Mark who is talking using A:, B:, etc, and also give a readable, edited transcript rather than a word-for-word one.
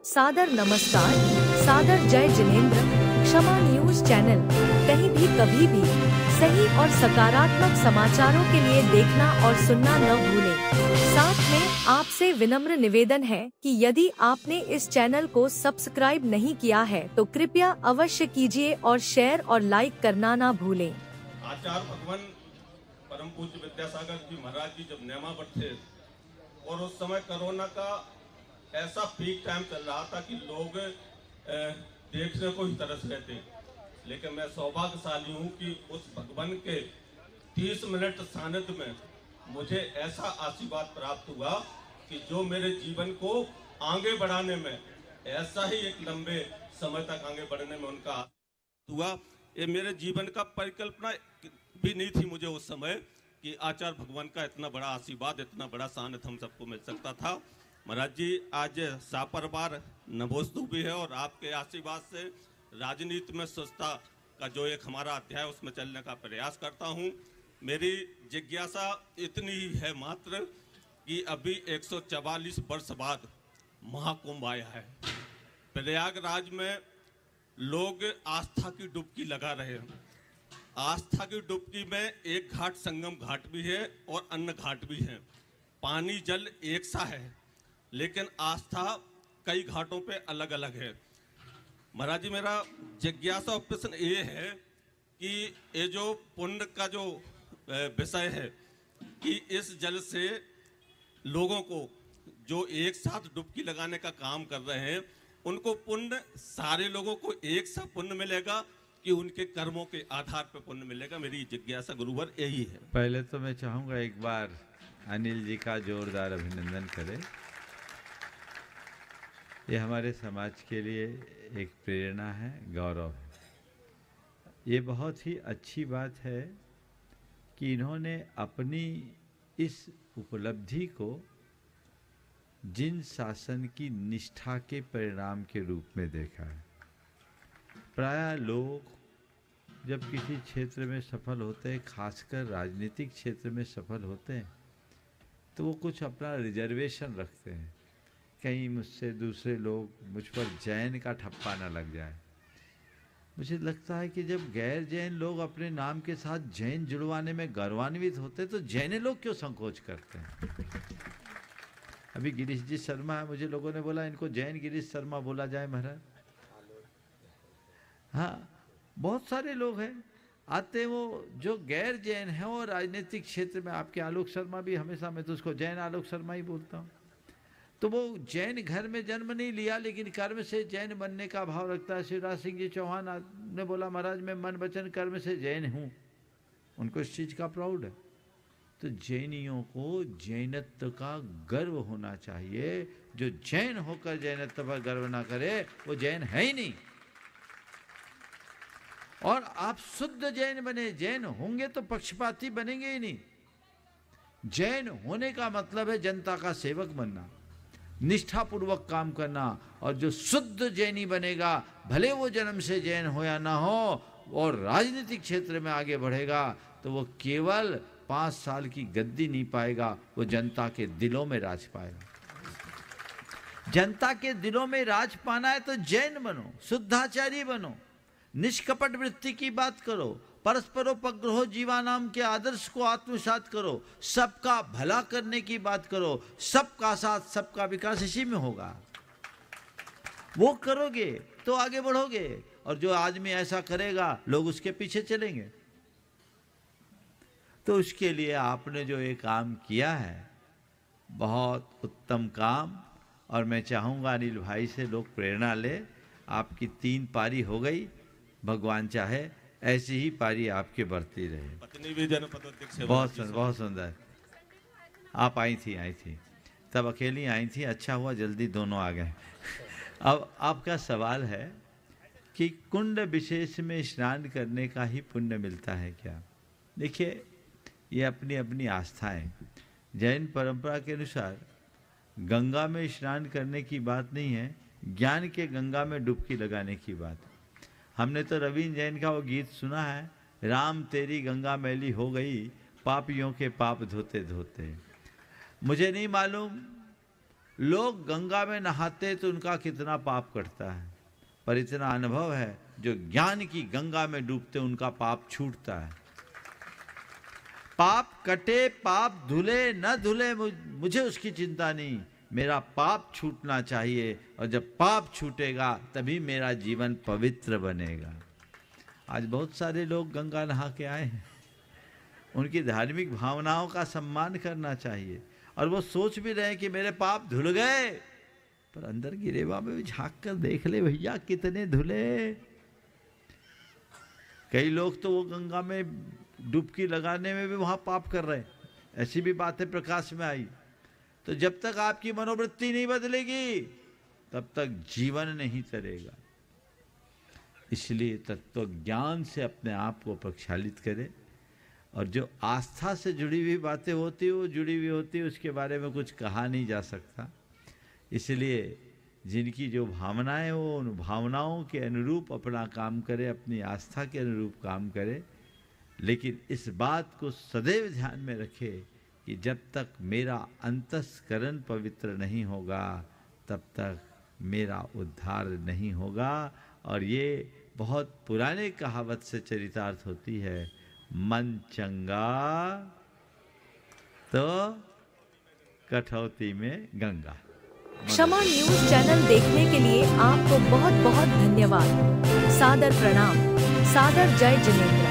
A: सादर नमस्कार, सादर जय जिनेंद्र। क्षमा न्यूज चैनल कहीं भी कभी भी सही और सकारात्मक समाचारों के लिए देखना और सुनना न भूलें। साथ में आपसे विनम्र निवेदन है कि यदि आपने इस चैनल को सब्सक्राइब नहीं किया है तो कृपया अवश्य कीजिए और शेयर और लाइक करना ना भूलें।
B: आचार्य भगवान परम पूज्य विद्यासागर जी महाराज जी जब नेमावर थे और उस समय कोरोना का ऐसा पीक टाइम चल रहा था कि लोग देखने को ही तरस रहे थे, लेकिन मैं सौभाग्यशाली हूँ कि उस भगवान के 30 मिनट सानिध्य में मुझे ऐसा आशीर्वाद प्राप्त हुआ कि जो मेरे जीवन को आगे बढ़ाने में, ऐसा ही एक लंबे समय तक आगे बढ़ने में उनका हुआ। ये मेरे जीवन का परिकल्पना भी नहीं थी मुझे उस समय कि आचार्य भगवान का इतना बड़ा आशीर्वाद, इतना बड़ा सानिध्य हम सबको मिल सकता था। महाराज जी आज सापरवार नभोस्तु भी है और आपके आशीर्वाद से राजनीति में स्वच्छता का जो एक हमारा अध्याय उसमें चलने का प्रयास करता हूँ। मेरी जिज्ञासा इतनी ही है मात्र कि अभी 144 वर्ष बाद महाकुंभ आया है। प्रयागराज में लोग आस्था की डुबकी लगा रहे हैं। आस्था की डुबकी में एक घाट संगम घाट भी है और अन्य घाट भी है। पानी जल एक सा है, लेकिन आस्था कई घाटों पे अलग अलग है। महाराज जी मेरा जिज्ञासा और प्रश्न ये है कि ये जो पुण्य का जो विषय है कि इस जल से लोगों को जो एक साथ डुबकी लगाने का काम कर रहे हैं उनको पुण्य सारे लोगों को एक सा पुण्य मिलेगा कि उनके कर्मों के आधार पर पुण्य मिलेगा? मेरी जिज्ञासा गुरुवर यही है।
C: पहले तो मैं चाहूँगा एक बार अनिल जी का जोरदार अभिनंदन करें। ये हमारे समाज के लिए एक प्रेरणा है, गौरव है। ये बहुत ही अच्छी बात है कि इन्होंने अपनी इस उपलब्धि को जिन शासन की निष्ठा के परिणाम के रूप में देखा है। प्रायः लोग जब किसी क्षेत्र में सफल होते हैं, खासकर राजनीतिक क्षेत्र में सफल होते हैं, तो वो कुछ अपना रिजर्वेशन रखते हैं, कहीं मुझसे दूसरे लोग मुझ पर जैन का ठप्पा ना लग जाए। मुझे लगता है कि जब गैर जैन लोग अपने नाम के साथ जैन जुड़वाने में गौरवान्वित होते तो जैन लोग क्यों संकोच करते हैं? अभी गिरीश जी शर्मा है, मुझे लोगों ने बोला इनको जैन गिरीश शर्मा बोला जाए महाराज। हाँ, बहुत सारे लोग हैं आते, वो जो गैर जैन हैं वो राजनीतिक क्षेत्र में, आपके आलोक शर्मा भी हमेशा, मैं तो उसको जैन आलोक शर्मा ही बोलता हूँ, तो वो जैन घर में जन्म नहीं लिया लेकिन कर्म से जैन बनने का भाव रखता है। शिवराज सिंह जी चौहान ने बोला महाराज मैं मन वचन कर्म से जैन हूँ, उनको इस चीज़ का प्राउड है। तो जैनियों को जैनत्व का गर्व होना चाहिए। जो जैन होकर जैनत्व पर गर्व ना करे वो जैन है ही नहीं। और आप शुद्ध जैन बने, जैन होंगे तो पक्षपाती बनेंगे ही नहीं। जैन होने का मतलब है जनता का सेवक बनना, निष्ठापूर्वक काम करना। और जो शुद्ध जैनी बनेगा, भले वो जन्म से जैन हो या ना हो, और राजनीतिक क्षेत्र में आगे बढ़ेगा तो वो केवल 5 साल की गद्दी नहीं पाएगा, वो जनता के दिलों में राज पाएगा। जनता के दिलों में राज पाना है तो जैन बनो, शुद्धाचारी बनो, निष्कपट वृत्ति की बात करो, परस्परोपग्रहो जीवानाम के आदर्श को आत्मसात करो, सबका भला करने की बात करो, सबका साथ सबका विकास इसी में होगा। वो करोगे तो आगे बढ़ोगे, और जो आदमी ऐसा करेगा लोग उसके पीछे चलेंगे। तो उसके लिए आपने जो ये काम किया है बहुत उत्तम काम, और मैं चाहूँगा अनिल भाई से लोग प्रेरणा ले। आपकी 3 पारी हो गई, भगवान चाहे ऐसी ही पारी आपके बढ़ती रहे।
B: पत्नी भी जनपद
C: बहुत सुंदर। आप आई थी तब अकेली आई थी, अच्छा हुआ जल्दी दोनों आ गए। अब आपका सवाल है कि कुंड विशेष में स्नान करने का ही पुण्य मिलता है क्या? देखिए, ये अपनी अपनी आस्थाएं। जैन परंपरा के अनुसार गंगा में स्नान करने की बात नहीं है, ज्ञान के गंगा में डुबकी लगाने की बात। हमने तो रवीन्द्र जैन का वो गीत सुना है, राम तेरी गंगा मैली हो गई, पापियों के पाप धोते धोते। मुझे नहीं मालूम लोग गंगा में नहाते तो उनका कितना पाप कटता है, पर इतना अनुभव है जो ज्ञान की गंगा में डूबते उनका पाप छूटता है। पाप कटे, पाप धुले न धुले, मुझे उसकी चिंता नहीं, मेरा पाप छूटना चाहिए, और जब पाप छूटेगा तभी मेरा जीवन पवित्र बनेगा। आज बहुत सारे लोग गंगा नहा के आए हैं, उनकी धार्मिक भावनाओं का सम्मान करना चाहिए, और वो सोच भी रहे हैं कि मेरे पाप धुल गए, पर अंदर गिरेवा में भी झांक कर देख ले भैया कितने धुले। कई लोग तो वो गंगा में डुबकी लगाने में भी वहां पाप कर रहे हैं, ऐसी भी बातें प्रकाश में आई। तो जब तक आपकी मनोवृत्ति नहीं बदलेगी तब तक जीवन नहीं तरेगा। इसलिए तत्व ज्ञान से अपने आप को प्रक्षालित करें, और जो आस्था से जुड़ी हुई बातें होती है वो जुड़ी हुई होती है, उसके बारे में कुछ कहा नहीं जा सकता। इसलिए जिनकी जो भावनाएं हो उन भावनाओं के अनुरूप अपना काम करे, अपनी आस्था के अनुरूप काम करे, लेकिन इस बात को सदैव ध्यान में रखे कि जब तक मेरा अंतस्करण पवित्र नहीं होगा तब तक मेरा उद्धार नहीं होगा। और ये बहुत पुराने कहावत से चरितार्थ होती है, मन चंगा तो कठौती में गंगा।
A: क्षमा न्यूज चैनल देखने के लिए आपको बहुत बहुत धन्यवाद। सादर प्रणाम। सादर जय जिनेंद्र।